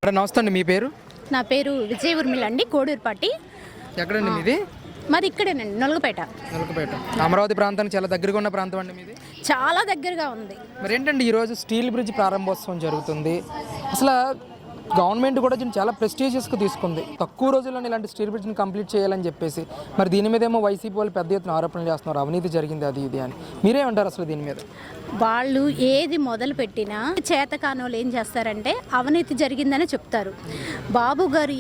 నమస్తే అండి, మీ పేరు? నా పేరు విజయ ఉర్మిళ అండి, కోడూరుపాటి. ఎక్కడండి మీది? మాది ఇక్కడేనండి, నొలగపేట. అమరావతి ప్రాంతానికి చాలా దగ్గరగా ఉన్న ప్రాంతం అండి మీది? చాలా దగ్గరగా ఉంది. మరి ఏంటండి ఈరోజు స్టీల్ బ్రిడ్జ్ ప్రారంభోత్సవం జరుగుతుంది. అసలు గవర్నమెంట్ కూడా దీన్ని చాలా ప్రెస్టీజియస్గా తీసుకుంది. తక్కువ రోజుల్లో ఇలాంటి స్టీల్ బ్రిడ్జ్ని కంప్లీట్ చేయాలని చెప్పేసి. మరి దీని మీద ఏమో వైసీపీ వాళ్ళు పెద్ద ఎత్తున ఆరోపణలు చేస్తున్నారు, అవినీతి జరిగింది అది ఇది అని. మీరేమంటారు అసలు దీని మీద? వాళ్ళు ఏది మొదలు పెట్టినా చేతకానోళ్ళు ఏం చేస్తారంటే అవినీతి జరిగిందని చెప్తారు. బాబు గారు,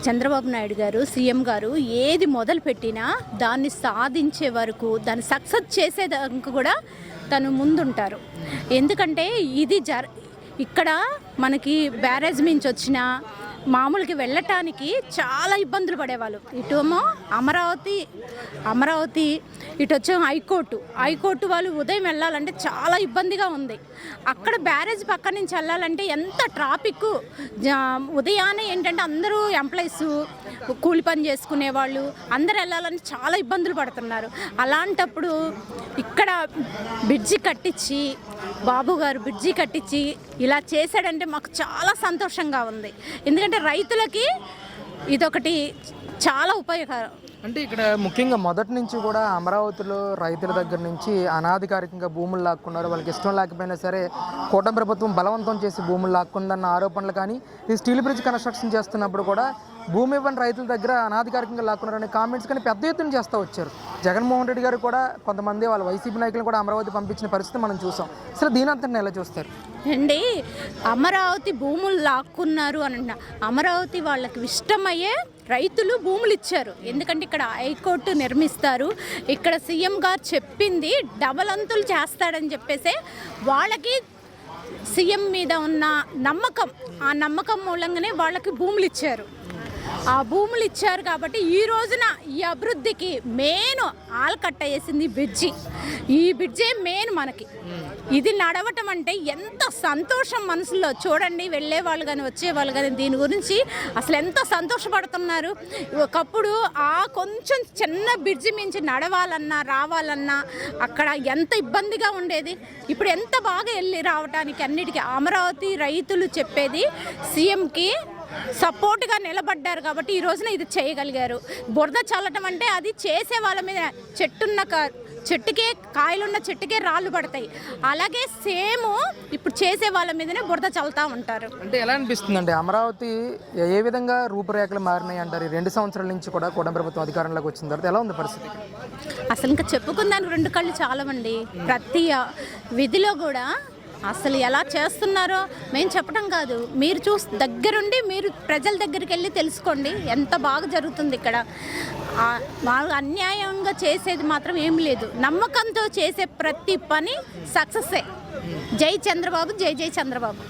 చంద్రబాబు నాయుడు గారు, సీఎం గారు ఏది మొదలు పెట్టినా దాన్ని సాధించే వరకు, దాన్ని సక్సెస్ చేసేదానికి కూడా తను ముందుంటారు. ఎందుకంటే ఇది ఇక్కడ మనకి బ్యారేజ్ నుంచి వచ్చిన మామూలుకి వెళ్ళటానికి చాలా ఇబ్బందులు పడేవాళ్ళు. ఇటేమో అమరావతి ఇటు వచ్చే హైకోర్టు వాళ్ళు ఉదయం వెళ్ళాలంటే చాలా ఇబ్బందిగా ఉంది. అక్కడ బ్యారేజ్ పక్క నుంచి వెళ్ళాలంటే ఎంత ట్రాఫిక్. ఉదయాన్నే ఏంటంటే అందరూ ఎంప్లాయీస్, కూలి పని చేసుకునే వాళ్ళు అందరు వెళ్ళాలని చాలా ఇబ్బందులు పడుతున్నారు. అలాంటప్పుడు ఇక్కడ బ్రిడ్జి కట్టించి, బాబు గారు బ్రిడ్జి కట్టించి ఇలా చేశాడంటే మాకు చాలా సంతోషంగా ఉంది. ఎందుకంటే రైతులకి ఇదొకటి చాలా ఉపయోగకరం. అంటే ఇక్కడ ముఖ్యంగా మొదటి నుంచి కూడా అమరావతిలో రైతుల దగ్గర నుంచి అనాధికారికంగా భూములు లాక్కున్నారు. వాళ్ళకి ఇష్టం లేకపోయినా సరే కూటమి ప్రభుత్వం బలవంతం చేసి భూములు లాక్కుందన్న ఆరోపణలు కానీ, ఈ స్టీల్ బ్రిడ్జ్ కన్స్ట్రక్షన్ చేస్తున్నప్పుడు కూడా భూమి ఇవ్వని రైతుల దగ్గర అనాధికారికంగా లాక్కున్నారనే కామెంట్స్ కానీ పెద్ద ఎత్తున చేస్తూ వచ్చారు. జగన్మోహన్ రెడ్డి గారు కూడా కొంతమంది వాళ్ళ వైసీపీ నాయకులు కూడా అమరావతి పంపించిన పరిస్థితి మనం చూసాం. అసలు దీని అంతా ఎలా చూస్తారు అండి? అమరావతి భూములు లాక్కున్నారు అని అమరావతి వాళ్ళకి ఇష్టమయ్యే రైతులు భూములు ఇచ్చారు. ఎందుకంటే ఇక్కడ హైకోర్టు నిర్మిస్తారు, ఇక్కడ సీఎం గారు చెప్పింది డబల్ అంతులు చేస్తాడని చెప్పేసి వాళ్ళకి సీఎం మీద ఉన్న నమ్మకం, ఆ నమ్మకం మూలంగానే వాళ్ళకి భూములు ఇచ్చారు. ఆ భూములు ఇచ్చారు కాబట్టి ఈ రోజున ఈ అభివృద్ధికి మెయిన్ ఆల్కట్ట వేసింది బ్రిడ్జి. ఈ బ్రిడ్జే మెయిన్ మనకి. ఇది నడవటం అంటే ఎంత సంతోషం మనసులో. చూడండి, వెళ్ళే వాళ్ళు కానీ వచ్చేవాళ్ళు కానీ దీని గురించి అసలు ఎంత సంతోషపడుతున్నారు. ఒకప్పుడు ఆ కొంచెం చిన్న బ్రిడ్జి మించి నడవాలన్నా రావాలన్నా అక్కడ ఎంత ఇబ్బందిగా ఉండేది. ఇప్పుడు ఎంత బాగా వెళ్ళి రావటానికి అన్నిటికీ అమరావతి రైతులు చెప్పేది సీఎంకి సపోర్ట్గా నిలబడ్డారు కాబట్టి ఈ రోజున ఇది చేయగలిగారు. బురద చల్లటం అంటే అది చేసే వాళ్ళ మీద, చెట్టుకే కాయలున్న చెట్టుకే రాళ్ళు పడతాయి. అలాగే సేమ్ ఇప్పుడు చేసే వాళ్ళ మీదనే బురద చల్లుతూ ఉంటారు. అంటే ఎలా అనిపిస్తుందండి, అమరావతి ఏ విధంగా రూపురేఖలు మారినాయి అంటారు? 2 సంవత్సరాల నుంచి కూడా కూటమి ప్రభుత్వం అధికారంలోకి వచ్చిన తర్వాత ఎలా ఉంది పరిస్థితి? అసలు ఇంకా చెప్పుకుందానికి 2 కళ్ళు చాలవండి. ప్రతి విధిలో కూడా అసలు ఎలా చేస్తున్నారో మేము చెప్పడం కాదు, మీరు దగ్గరుండి మీరు ప్రజల దగ్గరికి వెళ్ళి తెలుసుకోండి ఎంత బాగా జరుగుతుంది ఇక్కడ. వాళ్ళు అన్యాయంగా చేసేది మాత్రం ఏం లేదు. నమ్మకంతో చేసే ప్రతి పని సక్సెస్సే. జై చంద్రబాబు, జై జై చంద్రబాబు.